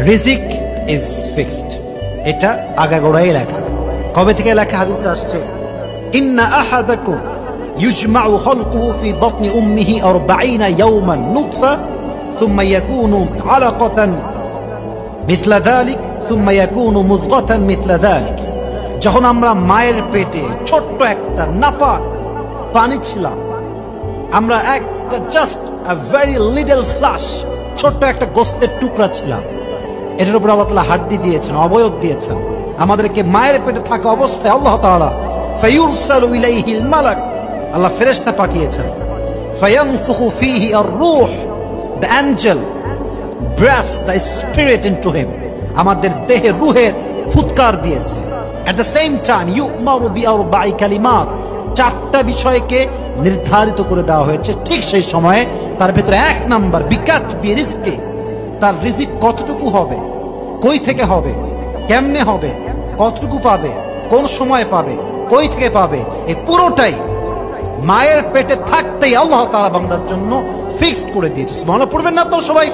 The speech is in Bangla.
রিজিক ইজ ফিক্সড, এটা আগাগোড়াই লেখা। কবে থেকে লেখা? হাদিসে আসছে ইন্না আহাদাকুম ইউজমাউ খালকুহু ফি বাতনি উম্মিহি 40 ইয়াওমান নুতফা সুম্মা ইয়াকুনু আলাকাতান মিছলা যালিক সুম্মা ইয়াকুনু মুযগাতান মিছলা যালিক। যখন আমরা মায়ের পেটে ছোট্ট একটা নাপাক পানি ছিলাম, আমরা একটা just a very little flesh, ছোট্ট একটা গোস্তের টুকরা ছিলাম। এটার উপর আল্লাহ তাআলা হাড্ডি দিয়েছেন, অবয়ব দিয়েছেন। আমাদেরকে মায়ের পেটে থাকা অবস্থায় আল্লাহ তাআলা ফায়ুরসালু ইলাইহিল মালাক, আল্লাহ ফেরেশতা পাঠিয়েছেন। ফায়ানফুখু ফীহি আর-রূহ, the angel breathes the spirit into him, আমাদের দেহে রূহের ফুৎকার দিয়েছে। at the same time ইউমারু বিআরবা'i কালিমাত, চারটা বিষয়কে নির্ধারিত করে দেওয়া হয়েছে। ঠিক সেই সময়ে তার ভিতরে এক নাম্বার বিকাতবি রিজকি, তার রিজিক কতটুকু হবে, কই থেকে হবে, কেমনে হবে, কতটুকু পাবে, কোন সময় পাবে, কই থেকে পাবে, এই পুরোটাই মায়ের পেটে থাকতেই আল্লাহ তাআলা বান্দার জন্য ফিক্সড করে দিয়েছে। সুবহানাল্লাহ পড়বেন না তো সবাই?